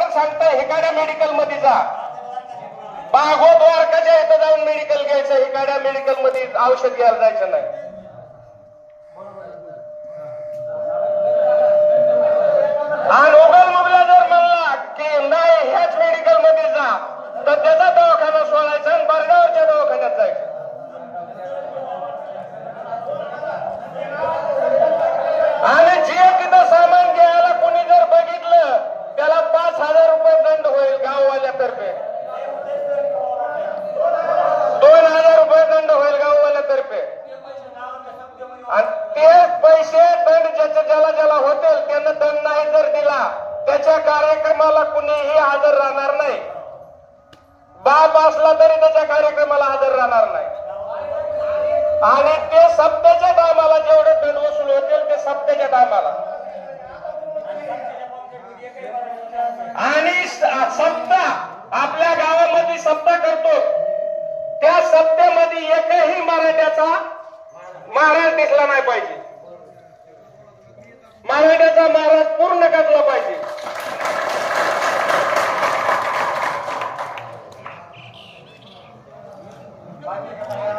Doctor सांगताय हिकाड्या medical मध्ये जा, बागोद वारकाच्या इथं जाऊन मेडिकल घ्यायचं, हिकाड्या मेडिकल मध्ये औषध घ्यायला जायचं नाही. आणि उगल मुगला जर म्हणला की नाही ह्याच मेडिकल मध्ये जा, तर त्याचा दवाखाना सोडायचा आणि बरगावच्या दवाखान्यात जायचं. आणि जे तिथं सामान घ्यायला कोणी जर बघितलं त्याला 5,000 रुपये दंड होईल गाववाल्यातर्फे, 2,000 रुपये दंड होईल गाववाल्यातर्फे. आणि ते पैसे दंड ज्याला ज्याला होतील त्यांना दंड नाही जर दिला त्याच्या कार्यक्रमाला कुणीही हजर राहणार नाही. बाप असला तरी त्याच्या कार्यक्रमाला हजर राहणार नाही. आणि ते सप्त्याच्या टायमाला जेवढे दंड वसूल होतील ते सप्त्याच्या टायमाला. आणि सप्ताह आपल्या गावामध्ये सप्ताह करतो, त्या सप्त्यामध्ये एकही मराठ्याचा महाराज दिसला नाही पाहिजे. मराठ्याचा महाराज पूर्ण कसला पाहिजे.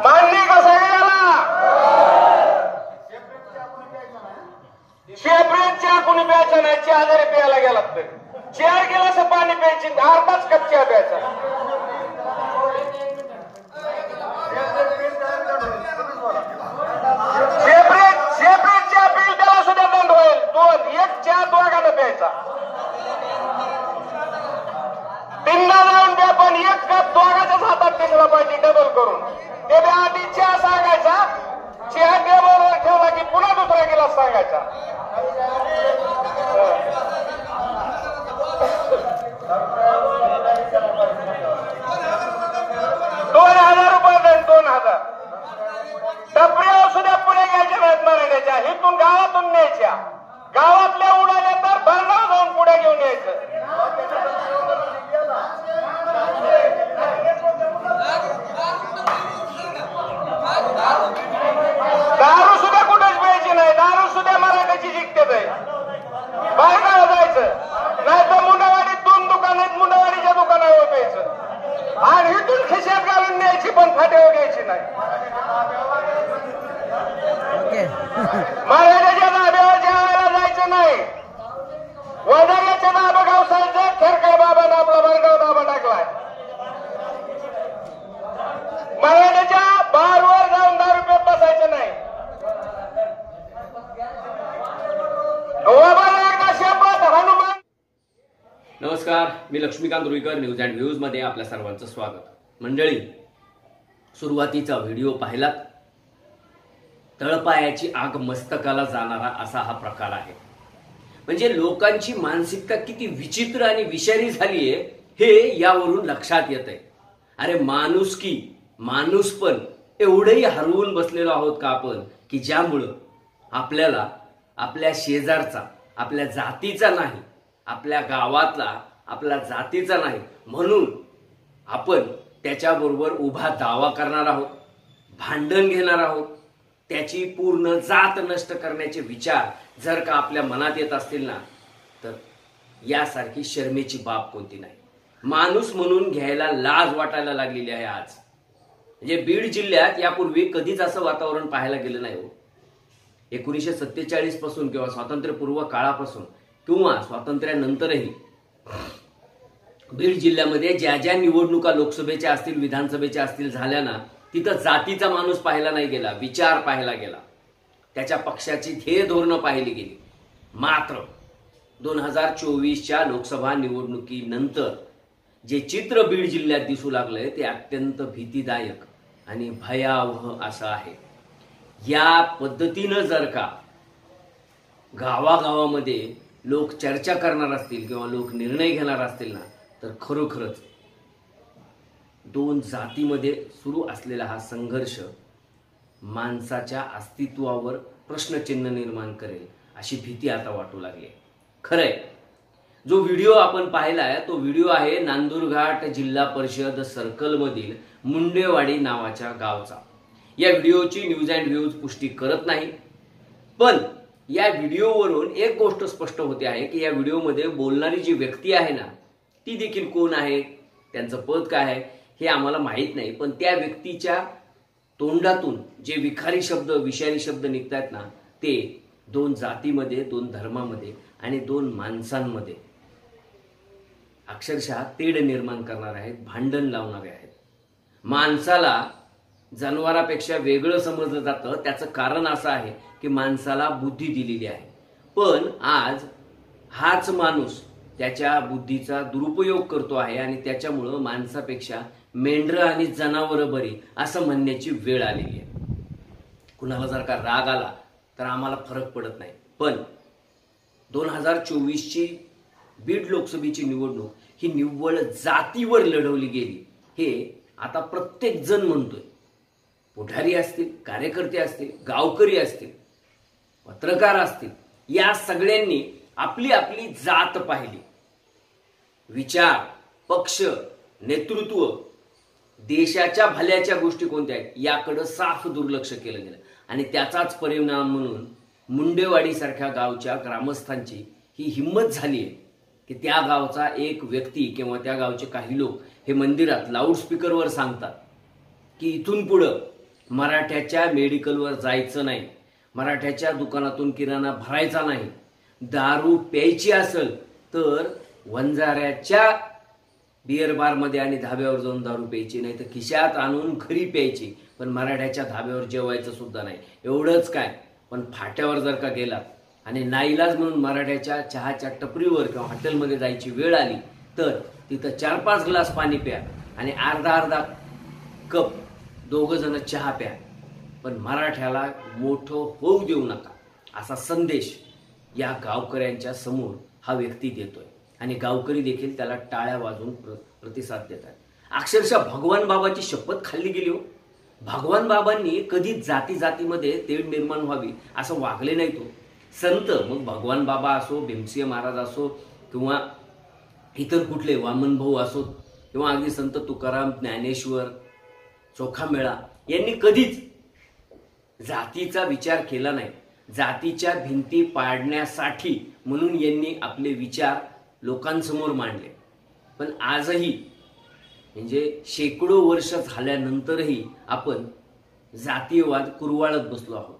मान्य का सगळ्याला? सेपरेट चहा कुणी प्यायचा नाही, चहा जरी प्यायला गेला तर 4 गिलास पाणी प्यायची, अर्धाच कप चहा प्यायचा. सेपरेट चहा पिल त्याला सुद्धा दंड होईल. एक चहा दोघांना प्यायचा. तीनदा जाऊन द्या पण एक कप दोघांच्याच हातात दिसला पाहिजे डबल करून. ते आधी चहा सांगायचा, चहा टेबलवर ठेवला की पुन्हा दुसरा गिलास सांगायचा. 2,000 रुपये दंड, 2,000. टपऱ्या सुद्धा पुढे घ्यायच्या नाहीत मराठ्याच्या, इथून गावातून न्यायच्या. गावातल्या उडाल्या तर भरगाव जाऊन पुढे घेऊन यायचं. दारू सुद्धा कुठेच प्यायची नाही, दारू सुद्धा मराठ्याची जिंकते बाहेर जायचं. नाही तर मुंडावाडीत 2 दुकान आहेत, मुंडावाडीच्या दुकानावर प्यायचं. आणि इथून खिशात घालून न्यायची पण फाट्यावर घ्यायची नाही. मराठ्याच्या धाब्यावर जेवायला जायचं नाही. वडाल्याच्या धाबा गावसायचं, खेरकर बाबानं आपला भरगाव धाबा टाकलाय. मराठ्याच्या बारवर जाऊन दारू पेत बसायचं नाही. हनुमान. नमस्कार, मी Laxmikant Ruikar, news and views मध्ये आपल्या सर्वांचं स्वागत. मंडळी, सुरुवातीचा व्हिडिओ पाहिलात. तळपायाची आग मस्तकाला जाणारा असा हा प्रकार आहे. म्हणजे लोकांची मानसिकता किती विचित्र आणि विषारी झालीये हे यावरून लक्षात येतंय. अरे माणुसकी, माणूसपण एवढंही हरवून बसलेलो आहोत का आपण, की ज्यामुळं आपल्याला आपल्या शेजारचा, आपल्या जातीचा नाही, आपल्या गावातला आपल्या जातीचा नाही म्हणून आपण त्याच्याबरोबर उभा दावा करणार आहोत, भांडण घेणार आहोत. त्याची पूर्ण जात नष्ट करण्याचे विचार जर का आपल्या मनात येत असतील ना, तर यासारखी शर्मेची बाब कोणती नाही. माणूस म्हणून घ्यायला लाज वाटायला लागलेली आहे आज. म्हणजे बीड जिल्ह्यात यापूर्वी कधीच असं वातावरण पाहायला गेलं नाही हो. 1947 पासून किंवा स्वातंत्र्यपूर्व काळापासून किंवा स्वातंत्र्यानंतरही बीड जिल्ह्यामध्ये ज्या ज्या निवडणुका लोकसभेच्या असतील, विधानसभेच्या असतील झाल्या ना, तिथं जातीचा माणूस पाहायला नाही गेला, विचार पाहायला गेला, त्याच्या पक्षाची ध्येय धोरणं पाहिली गेली. मात्र 2024च्या लोकसभा निवडणुकीनंतर जे चित्र बीड जिल्ह्यात दिसू लागलंय ते अत्यंत भीतीदायक आणि भयावह असं आहे. या पद्धतीनं जर का गावागावामध्ये लोक चर्चा करणार असतील किंवा लोक निर्णय घेणार असतील ना, तर खरोखरच 2 जातीमध्ये सुरू असलेला हा संघर्ष माणसाच्या अस्तित्वावर प्रश्नचिन्ह निर्माण करेल अशी भीती आता वाटू लागली. खरंय, जो व्हिडिओ आपण पाहिलाय तो व्हिडिओ आहे नांदुरघाट जिल्हा परिषद सर्कल मधील मुंडेवाडी नावाच्या गावचा. या व्हिडिओची न्यूज अँड व्ह्यूज पुष्टी करत नाही, पण या व्हिडिओवरून एक गोष्ट स्पष्ट होते आहे की या व्हिडिओमध्ये बोलणारी जी व्यक्ती आहे ना, ती देखील कोण आहे, त्यांचं पद काय आहे हे आम्हाला माहीत नाही, पण त्या व्यक्तीच्या तोंडातून जे विखारी शब्द विषारी शब्द निघतात ना, ते 2 जातीमध्ये, 2 धर्मामध्ये आणि 2 माणसांमध्ये अक्षरशः तेढ निर्माण करणारे आहेत, भांडण लावणारे आहेत. माणसाला जनावरापेक्षा वेगळं समजलं जातं. त्याचं कारण असं आहे की माणसाला बुद्धी दिलेली आहे, पण आज हाच माणूस त्याच्या बुद्धीचा दुरुपयोग करतो आहे आणि त्याच्यामुळं माणसापेक्षा मेंढरं आणि जनावरं बरी असं म्हणण्याची वेळ आलेली आहे. कुणाला जर का राग आला तर आम्हाला फरक पडत नाही, पण 2024ची बीड लोकसभेची निवडणूक ही निव्वळ जातीवर लढवली गेली हे आता प्रत्येक जण म्हणतोय. पुढारी असतील, कार्यकर्ते असतील, गावकरी असतील, पत्रकार असतील, या सगळ्यांनी आपली आपली जात पाहिली. विचार, पक्ष, नेतृत्व, देशाच्या भल्याच्या गोष्टी कोणत्या आहेत याकडे साफ दुर्लक्ष केलं गेलं आणि त्याचाच परिणाम म्हणून मुंडेवाडीसारख्या गावच्या ग्रामस्थांची ही हिंमत झाली आहे की त्या गावचा एक व्यक्ती किंवा त्या गावचे काही लोक हे मंदिरात लाऊडस्पीकरवर सांगतात की इथून पुढं मराठ्याच्या मेडिकलवर जायचं नाही, मराठ्याच्या दुकानातून किराणा भरायचा नाही, दारू प्यायची असेल तर वंजाऱ्याच्या बिअर बारमध्ये आणि धाब्यावर जाऊन दारू प्यायची, नाही तर खिशात आणून घरी प्यायची, पण मराठ्याच्या धाब्यावर जेवायचं सुद्धा नाही. एवढंच काय, पण फाट्यावर जर का गेलात आणि नाईलाज म्हणून मराठ्याच्या चहाच्या टपरीवर किंवा हॉटेलमध्ये जायची वेळ आली तर तिथं 4-5 ग्लास पाणी प्या आणि अर्धा कप 2 जण चहा प्या, पण मराठ्याला मोठं होऊ देऊ नका असा संदेश या गावकऱ्यांच्या समोर हा व्यक्ती देतोय आणि गावकरी देखील त्याला टाळ्या वाजवून प्रतिसाद देतात. अक्षरशः भगवान बाबाची शपथ खाल्ली गेली हो. भगवान बाबांनी कधी जाती जातीमध्ये तेढ निर्माण व्हावी असं वागले नाही. तो संत, मग भगवान बाबा असो, भीमसिंह महाराज असो किंवा इतर कुठले वामन भाऊ असो किंवा अगदी संत तुकाराम, ज्ञानेश्वर, चोखामेळा यांनी कधीच जातीचा विचार केला नाही. जातीच्या भिंती पाडण्यासाठी म्हणून यांनी आपले विचार लोकांसमोर मांडले, पण आजही म्हणजे शेकडो वर्ष झाल्यानंतरही आपण जातीयवाद कुरवाळत बसलो आहोत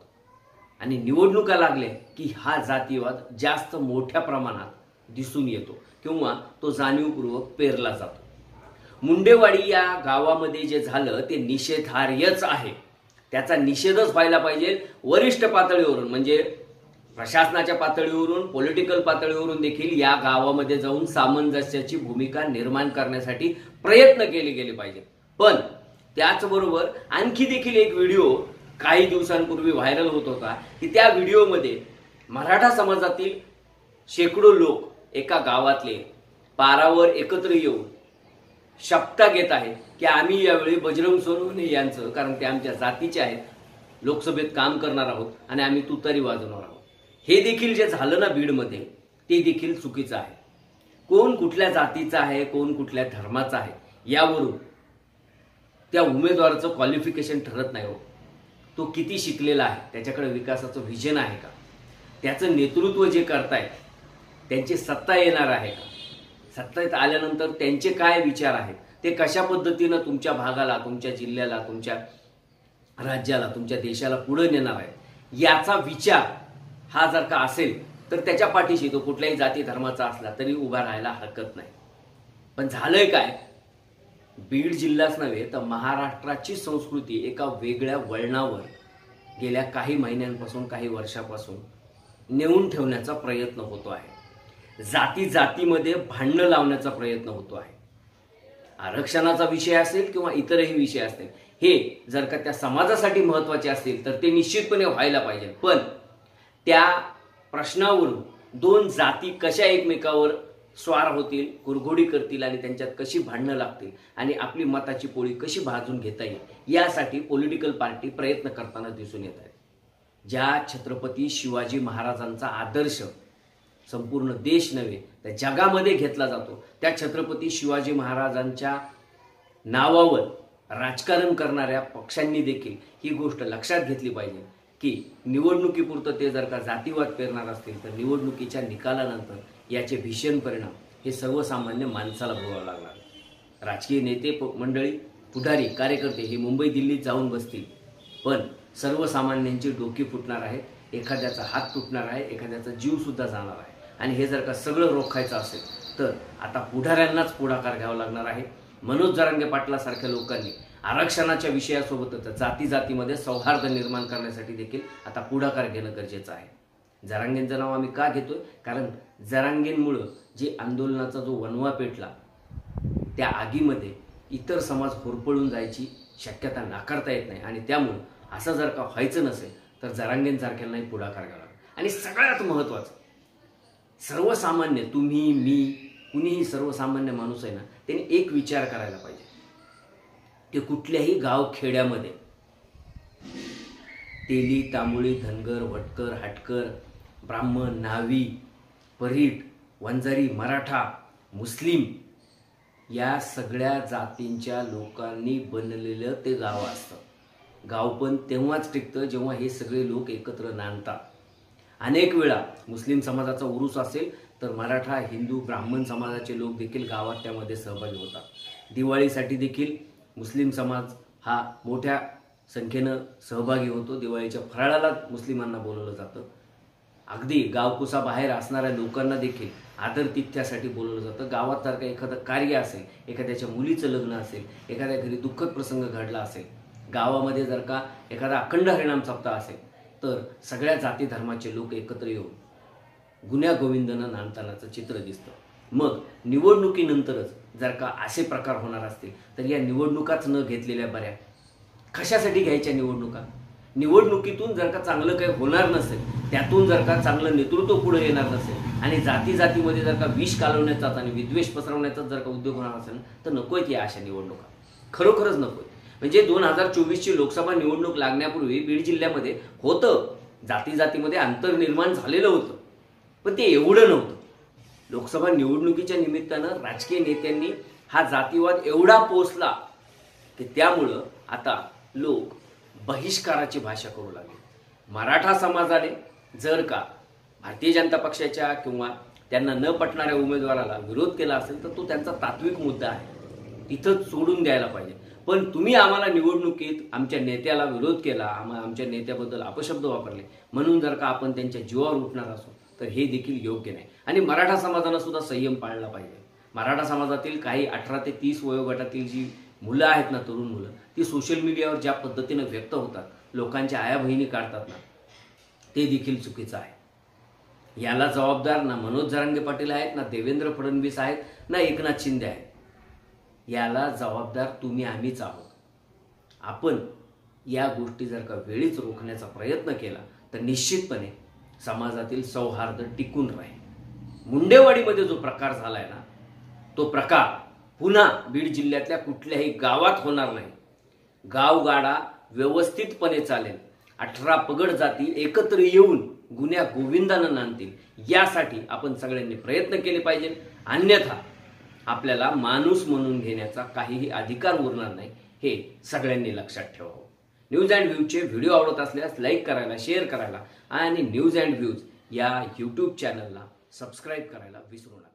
आणि निवडणुका लागल्या की हा जातीयवाद जास्त मोठ्या प्रमाणात दिसून येतो किंवा तो जाणीवपूर्वक पेरला जातो. मुंडेवाडी या गावामध्ये जे झालं ते निषेधार्हच आहे. त्याचा निषेधच व्हायला पाहिजे वरिष्ठ पातळीवरून, म्हणजे प्रशासनाच्या पातळीवरून, पॉलिटिकल पातळीवरून देखील या गावामध्ये जाऊन सामंजस्याची भूमिका निर्माण करण्यासाठी प्रयत्न केले गेले पाहिजेत. पण त्याचबरोबर आणखी देखील एक व्हिडिओ काही दिवसांपूर्वी व्हायरल होत होता की त्या व्हिडिओमध्ये मराठा समाजातील शेकडो लोक एका गावातले पारावर एकत्र येऊन शपथ घेत आहेत की आम्ही यावेळी बजरंग सोनवणे यांचं, कारण ते आमच्या जातीचे आहेत, लोकसभेत काम करणार आहोत आणि आम्ही तुतारी वाजवणार आहोत. हे देखील जे झालं ना बीडमध्ये ते देखील चुकीचं आहे. कोण कुठल्या जातीचा आहे, कोण कुठल्या धर्माचा आहे यावरून त्या उमेदवाराचं क्वालिफिकेशन ठरत नाही हो. तो किती शिकलेला आहे, त्याच्याकडे विकासाचं व्हिजन आहे का, त्याचं नेतृत्व जे करतायत त्यांची सत्ता येणार आहे का, सत्तेत आल्यानंतर त्यांचे काय विचार आहेत, ते कशा पद्धतीनं तुमच्या भागाला, तुमच्या जिल्ह्याला, तुमच्या राज्याला, तुमच्या देशाला पुढे नेणार आहे, याचा विचार हा जर का असेल तर त्याच्या पाठीशी तो कुठल्याही जाती धर्माचा असला तरी उभा राहायला हरकत नाही. पण झालंय काय, बीड जिल्हाच नव्हे तर महाराष्ट्राची संस्कृती एका वेगळ्या वळणावर गेल्या काही महिन्यांपासून, काही वर्षापासून नेऊन ठेवण्याचा प्रयत्न होतो आहे. जाती जातीमध्ये भांडणं लावण्याचा प्रयत्न होतो आहे. आरक्षणाचा विषय असेल किंवा इतरही विषय असतील, हे जर का त्या समाजासाठी महत्त्वाचे असतील तर ते निश्चितपणे व्हायला पाहिजे. पण त्या प्रश्नावरून 2 जाती कशा एकमेकावर स्वार होतील, कुरघोडी करतील आणि त्यांच्यात कशी भांडणं लागतील आणि आपली मताची पोळी कशी भाजून घेता येईल यासाठी पॉलिटिकल पार्टी प्रयत्न करताना दिसून येत आहेत. ज्या छत्रपती शिवाजी महाराजांचा आदर्श संपूर्ण देश नव्हे तर जगामध्ये घेतला जातो, त्या छत्रपती शिवाजी महाराजांच्या नावावर राजकारण करणाऱ्या पक्षांनी देखील ही गोष्ट लक्षात घेतली पाहिजे की निवडणुकीपुरतं ते जर का जातीवाद पेरणार असतील तर निवडणुकीच्या निकालानंतर याचे भीषण परिणाम हे सर्वसामान्य माणसाला भोगावं लागणार आहे। राजकीय नेते मंडळी, पुढारी, कार्यकर्ते हे मुंबई दिल्लीत जाऊन बसतील, पण सर्वसामान्यांची डोकी फुटणार आहे, एखाद्याचा हात तुटणार आहे, एखाद्याचा जीव सुद्धा जाणार आहे। आणि हे जर का सगळं रोखायचं असेल तर आता पुढाऱ्यांनाच पुढाकार घ्यावा लागणार आहे। मनोज जरांगे पाटलासारख्या लोकांनी आरक्षणाच्या विषयासोबतच जातीमध्ये सौहार्द निर्माण करण्यासाठी देखील आता पुढाकार घेणं गरजेचं आहे। जरांगेंचं नाव आम्ही का घेतोय? कारण जरांगेंमुळं जे आंदोलनाचा जो वणवा पेटला, त्या आगीमध्ये इतर समाज होरपळून जायची शक्यता नाकारता येत नाही। आणि त्यामुळं असं जर का व्हायचं नसेल तर जरांगेंसारख्यांनाही पुढाकार घ्यावा। आणि सगळ्यात महत्त्वाचं, सर्वसामान्य, तुम्ही, मी, कुणीही सर्वसामान्य माणूस आहे ना, त्यांनी एक विचार करायला पाहिजे, ते कुठल्याही गाव खेड्यामध्ये तेली, तांबुळी, धनगर, वटकर, हाटकर, ब्राह्मण, नावी, परीट, वंजारी, मराठा, मुस्लिम या सगळ्या जातींच्या लोकांनी बनलेलं ते गाव असतं। गाव पण तेव्हाच टिकतं जेव्हा हे सगळे लोक एकत्र नांदतात। अनेक वेळा मुस्लिम समाजाचा उरूस असेल तर मराठा, हिंदू, ब्राह्मण समाजाचे लोक देखील गावात त्यामध्ये सहभागी होतात। दिवाळीसाठी देखील मुस्लिम समाज हा मोठ्या संख्येनं सहभागी होतो। दिवाळीच्या फराळाला मुस्लिमांना बोलवलं जातं। अगदी गावकुसाबाहेर असणाऱ्या लोकांना देखील आदरातिथ्यासाठी बोलवलं जातं। गावात जर का एखादं कार्य असेल, एखाद्याच्या मुलीचं लग्न असेल, एखाद्या घरी दुःखद प्रसंग घडला असेल, गावामध्ये जर का एखादा अखंड हरिनाम सप्ताह असेल तर सगळ्या जाती धर्माचे लोक एकत्र येऊन गुण्या गोविंदानं नांदतानाचं चित्र दिसतं। मग निवडणुकीनंतरच जर का असे प्रकार होणार असतील तर या निवडणुकाच न घेतलेल्या बऱ्या। कशासाठी घ्यायच्या निवडणुका? निवडणुकीतून जर का चांगलं काही होणार नसेल, त्यातून जर का चांगलं नेतृत्व पुढे येणार नसेल आणि जातीजातीमध्ये जर का विष कालवण्याचा आणि विद्वेष पसरवण्याचा जर का उद्योग होणार असेल तर नकोय या अशा निवडणुका, खरोखरच नकोय। म्हणजे 2024ची लोकसभा निवडणूक लागण्यापूर्वी बीड जिल्ह्यामध्ये होतं, जातीजातीमध्ये अंतर निर्माण झालेलं होतं, पण ते एवढं नव्हतं। लोकसभा निवडणुकीच्या निमित्तानं राजकीय नेत्यांनी हा जातीवाद एवढा पोचला की त्यामुळं आता लोक बहिष्काराची भाषा करू लागले। मराठा समाजाने जर का भारतीय जनता पक्षाच्या किंवा त्यांना न पटणाऱ्या उमेदवाराला विरोध केला असेल तर तो त्यांचा तात्विक मुद्दा आहे, तिथं सोडून द्यायला पाहिजे। पण तुम्ही आम्हाला निवडणुकीत आमच्या नेत्याला विरोध केला, आमच्या नेत्याबद्दल अपशब्द वापरले म्हणून जर का आपण त्यांच्या जीवावर उठणार असो तर हे देखील योग्य नाही। आणि मराठा समाजानं सुद्धा संयम पाळला पाहिजे। मराठा समाजातील काही 18 ते 30 वयोगटातील जी मुलं आहेत ना, तरुण मुलं, ती सोशल मीडियावर ज्या पद्धतीने व्यक्त होतात, लोकांच्या आया बहिणी काढतात ना, ते देखील चुकीचं आहे। याला जबाबदार ना मनोज जरांगे पाटील आहेत, ना देवेंद्र फडणवीस आहेत, ना एकनाथ शिंदे आहेत। याला जबाबदार तुम्ही आम्हीच आहोत। आपण या गोष्टी जर का वेळीच रोखण्याचा प्रयत्न केला तर निश्चितपणे समाजातील सौहार्द टिकून राहील। मुंडेवाडीमध्ये जो प्रकार झालाय ना, तो प्रकार पुन्हा बीड जिल्ह्यातल्या कुठल्याही गावात होणार नाही। गावगाडा व्यवस्थितपणे चालेल, 18 पगड जाती एकत्र येऊन गुण्या गोविंदानं नांदतील, यासाठी आपण सगळ्यांनी प्रयत्न केले पाहिजे। अन्यथा आपल्याला माणूस म्हणून घेण्याचा काहीही अधिकार उरणार नाही, हे सगळ्यांनी लक्षात ठेवावं। न्यूज अँड व्ह्यूजचे व्हिडिओ आवडत असल्यास लाईक करायला, शेअर करायला आणि न्यूज अँड व्ह्यूज या यूट्यूब चॅनलला सबस्क्राईब करायला विसरू नका।